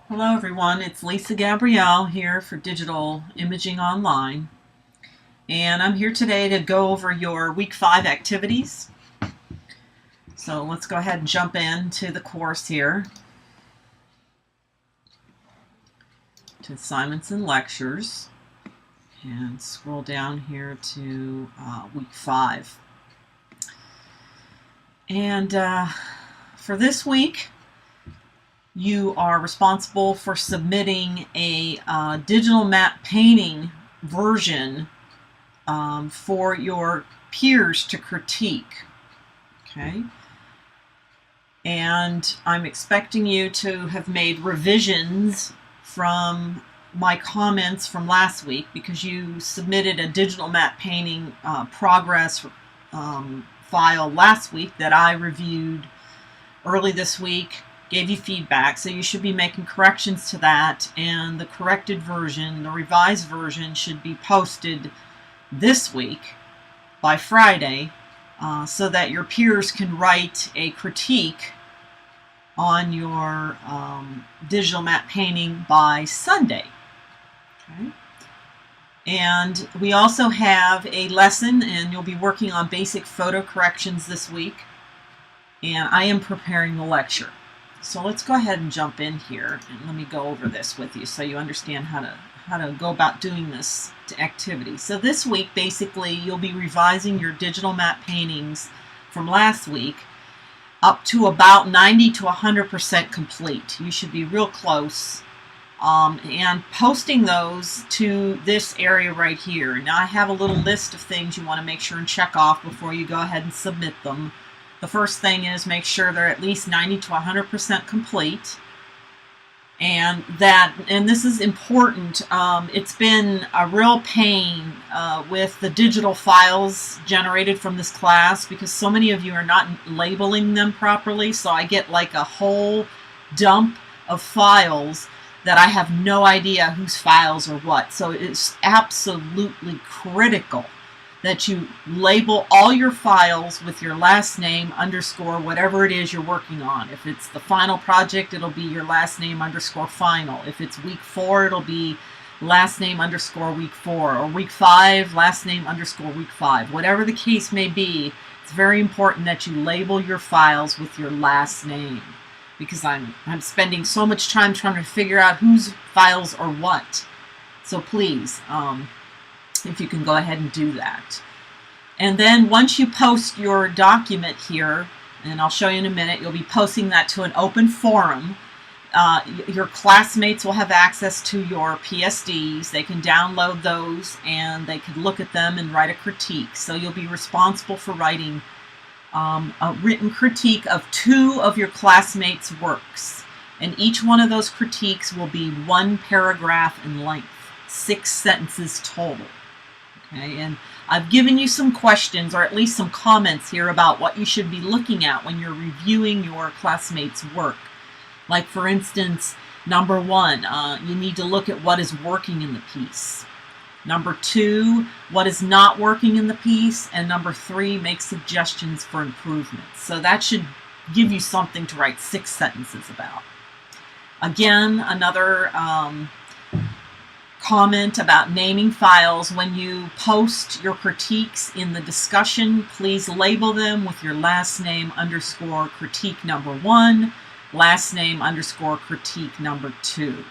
Hello everyone, it's Lisa Gabrielle here for Digital Imaging Online, and I'm here today to go over your Week 5 activities. So let's go ahead and jump into the course here, to assignments and lectures, and scroll down here to Week 5. And for this week, you are responsible for submitting a digital map painting version for your peers to critique. Okay? And I'm expecting you to have made revisions from my comments from last week, because you submitted a digital map painting progress file last week that I reviewed early this week, gave you feedback, so you should be making corrections to that, and the corrected version, the revised version, should be posted this week by Friday, so that your peers can write a critique on your digital map painting by Sunday. Okay. And we also have a lesson, and you'll be working on basic photo corrections this week, and I am preparing the lecture. So let's go ahead and jump in here, and let me go over this with you so you understand how to go about doing this activity. So this week, basically, you'll be revising your digital map paintings from last week up to about 90 to 100% complete. You should be real close, and posting those to this area right here. Now I have a little list of things you want to make sure and check off before you go ahead and submit them. The first thing is make sure they're at least 90 to 100% complete. And this is important. It's been a real pain with the digital files generated from this class, because so many of you are not labeling them properly. So I get like a whole dump of files that I have no idea whose files are what. So it's absolutely critical that you label all your files with your last name underscore whatever it is you're working on. If it's the final project, it'll be your last name underscore final. If it's week 4, it'll be last name underscore week 4, or week 5, last name underscore week 5. Whatever the case may be, it's very important that you label your files with your last name, because I'm spending so much time trying to figure out whose files are what. So please, if you can go ahead and do that. And then once you post your document here, and I'll show you in a minute, you'll be posting that to an open forum. Your classmates will have access to your PSDs. They can download those, and they can look at them and write a critique. So you'll be responsible for writing a written critique of 2 of your classmates' works. And each one of those critiques will be 1 paragraph in length, 6 sentences total. Okay, and I've given you some questions, or at least some comments here, about what you should be looking at when you're reviewing your classmates' work. Like, for instance, number 1, you need to look at what is working in the piece. Number 2, what is not working in the piece. And number 3, make suggestions for improvements. So that should give you something to write 6 sentences about. Again, another comment about naming files. When you post your critiques in the discussion, please label them with your last name underscore critique number 1, last name underscore critique number 2.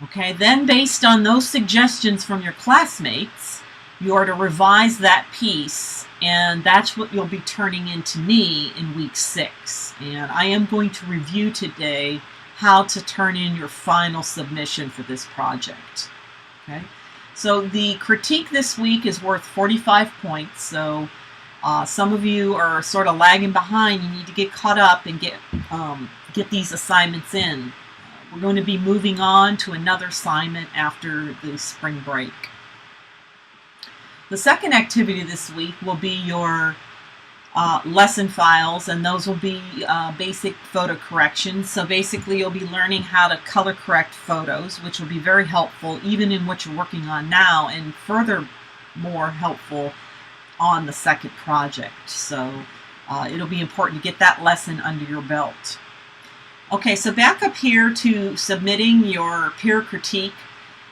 Okay, then based on those suggestions from your classmates, you are to revise that piece, and that's what you'll be turning in to me in week 6. And I am going to review today how to turn in your final submission for this project. Okay, so the critique this week is worth 45 points. So some of you are sort of lagging behind. You need to get caught up and get these assignments in. We're going to be moving on to another assignment after the spring break. The second activity this week will be your lesson files, and those will be basic photo corrections. So basically you'll be learning how to color correct photos, which will be very helpful even in what you're working on now, and furthermore helpful on the second project. So it'll be important to get that lesson under your belt. Okay, so back up here to submitting your peer critique,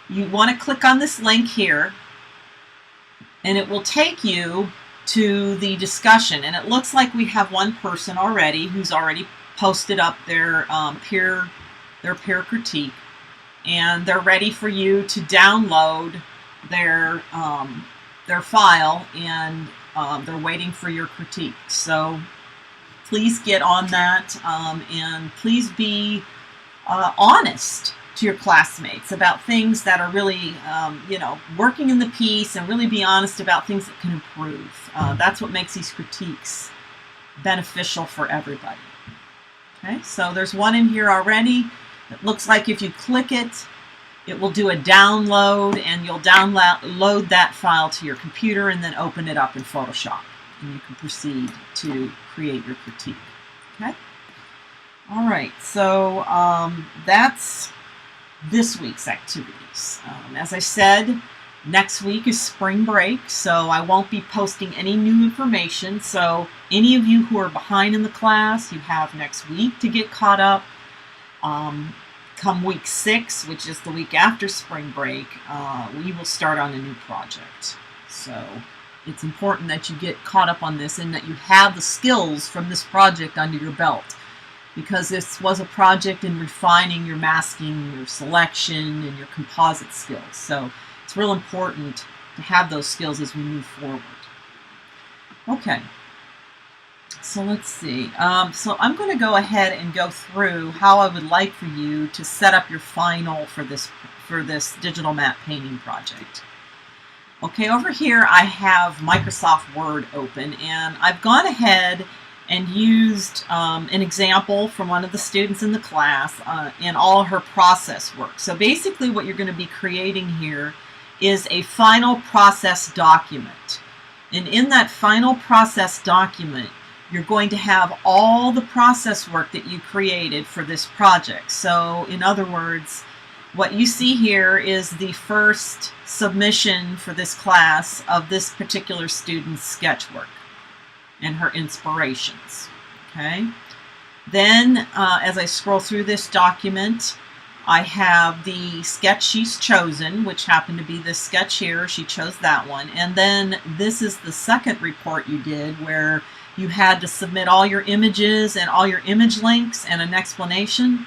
you want to click on this link here, and it will take you to the discussion. And it looks like we have one person already who's already posted up their peer critique, and they're ready for you to download their file, and they're waiting for your critique. So please get on that, and please be honest to your classmates about things that are really, working in the piece, and really be honest about things that can improve. That's what makes these critiques beneficial for everybody. Okay, so there's one in here already. It looks like if you click it, it will do a download, and you'll download that file to your computer and then open it up in Photoshop, and you can proceed to create your critique. Okay? All right, so that's this week's activities. As I said, next week is spring break, so I won't be posting any new information. So any of you who are behind in the class, you have next week to get caught up. Come week 6, which is the week after spring break, we will start on a new project. So it's important that you get caught up on this, and that you have the skills from this project under your belt, because this was a project in refining your masking, your selection, and your composite skills. So it's real important to have those skills as we move forward. Okay. So let's see. So I'm going to go ahead and go through how I would like for you to set up your final for this digital matte painting project. Okay, over here I have Microsoft Word open, and I've gone ahead and used an example from one of the students in the class in all her process work. So basically what you're going to be creating here is a final process document. And in that final process document, you're going to have all the process work that you created for this project. So in other words, what you see here is the first submission for this class of this particular student's sketch work and her inspirations. Okay. Then as I scroll through this document, I have the sketch she's chosen, which happened to be this sketch here. She chose that one. And then this is the second report you did, where you had to submit all your images and all your image links and an explanation.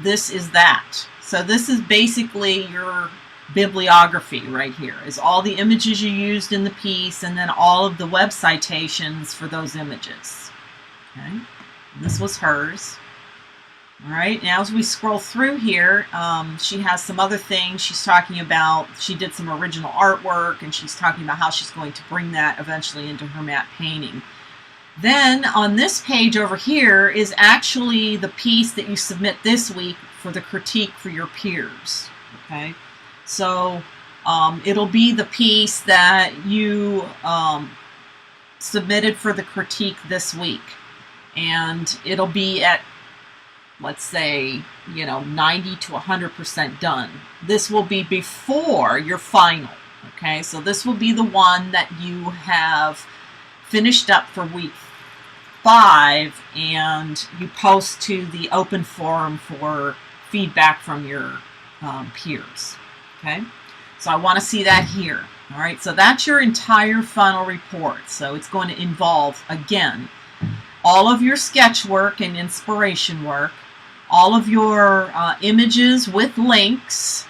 This is that. So this is basically your bibliography right here, is all the images you used in the piece, and then all of the web citations for those images. Okay, and this was hers. All right, now as we scroll through here, she has some other things she's talking about. She did some original artwork, and she's talking about how she's going to bring that eventually into her matte painting. Then on this page over here is actually the piece that you submit this week for the critique for your peers. Okay, so it'll be the piece that you submitted for the critique this week, and it'll be at, let's say, 90 to 100% done. This will be before your final. Okay, so this will be the one that you have finished up for week 5, and you post to the open forum for feedback from your peers. Okay, so I want to see that here. All right, so that's your entire final report. So it's going to involve, again, all of your sketch work and inspiration work, all of your images with links,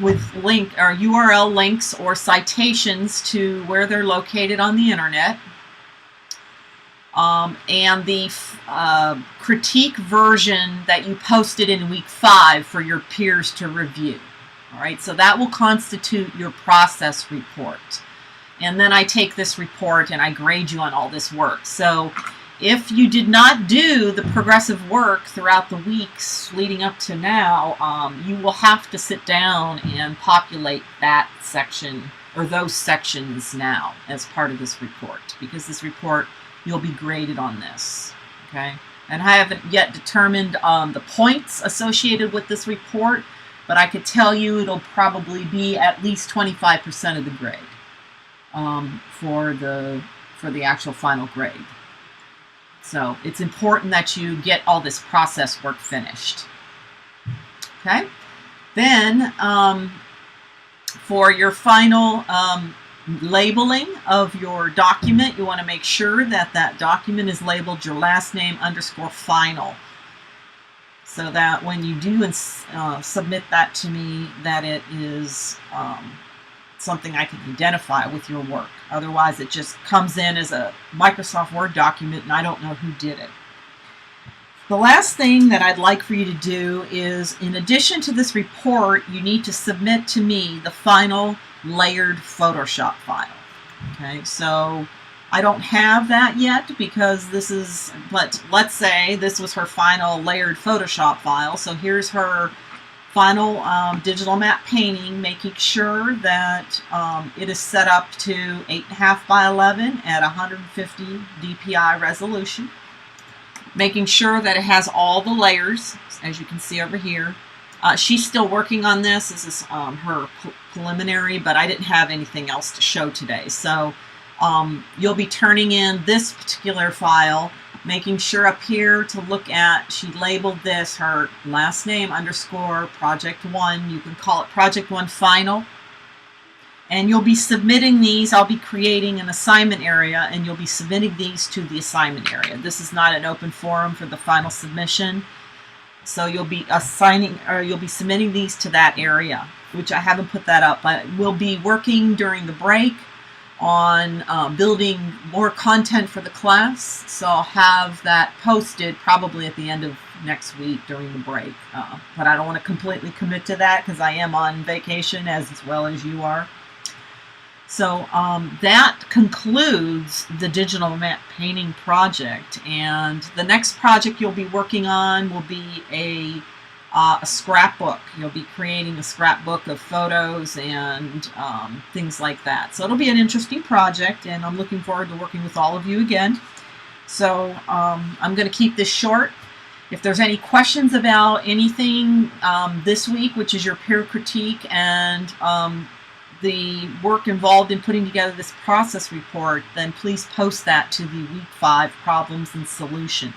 with link or URL links or citations to where they're located on the internet, and the critique version that you posted in week 5 for your peers to review. All right, so that will constitute your process report. And then I take this report and I grade you on all this work. So if you did not do the progressive work throughout the weeks leading up to now, you will have to sit down and populate that section or those sections now as part of this report, because this report, you'll be graded on this. Okay, and I haven't yet determined the points associated with this report, but I could tell you it'll probably be at least 25% of the grade for the actual final grade. So it's important that you get all this process work finished. Okay? Then for your final labeling of your document, you want to make sure that that document is labeled your last name _ final, so that when you do submit that to me, that it is something I can identify with your work. Otherwise, it just comes in as a Microsoft Word document and I don't know who did it. The last thing that I'd like for you to do is, in addition to this report, you need to submit to me the final layered Photoshop file. Okay, so I don't have that yet because this is, let's say this was her final layered Photoshop file. So here's her final digital matte painting, making sure that it is set up to 8.5 by 11 at 150 dpi resolution. Making sure that it has all the layers, as you can see over here. She's still working on this. This is her preliminary, but I didn't have anything else to show today. So you'll be turning in this particular file, making sure up here to look at, she labeled this her last name _ project 1. You can call it project 1 final. And you'll be submitting these. I'll be creating an assignment area, and you'll be submitting these to the assignment area. This is not an open forum for the final submission. So you'll be submitting these to that area, which I haven't put that up. But we'll be working during the break on building more content for the class. So I'll have that posted probably at the end of next week during the break. But I don't want to completely commit to that because I am on vacation as well as you are. So that concludes the digital matte painting project, and the next project you'll be working on will be a scrapbook. You'll be creating a scrapbook of photos and things like that. So it'll be an interesting project, and I'm looking forward to working with all of you again. So I'm going to keep this short. If there's any questions about anything this week, which is your peer critique and the work involved in putting together this process report, then please post that to the week 5 problems and solutions.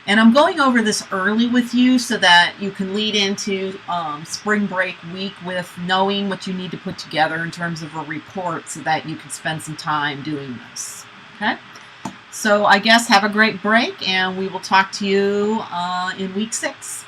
And I'm going over this early with you so that you can lead into spring break week with knowing what you need to put together in terms of a report so that you can spend some time doing this. Okay? So I guess have a great break, and we will talk to you in week 6.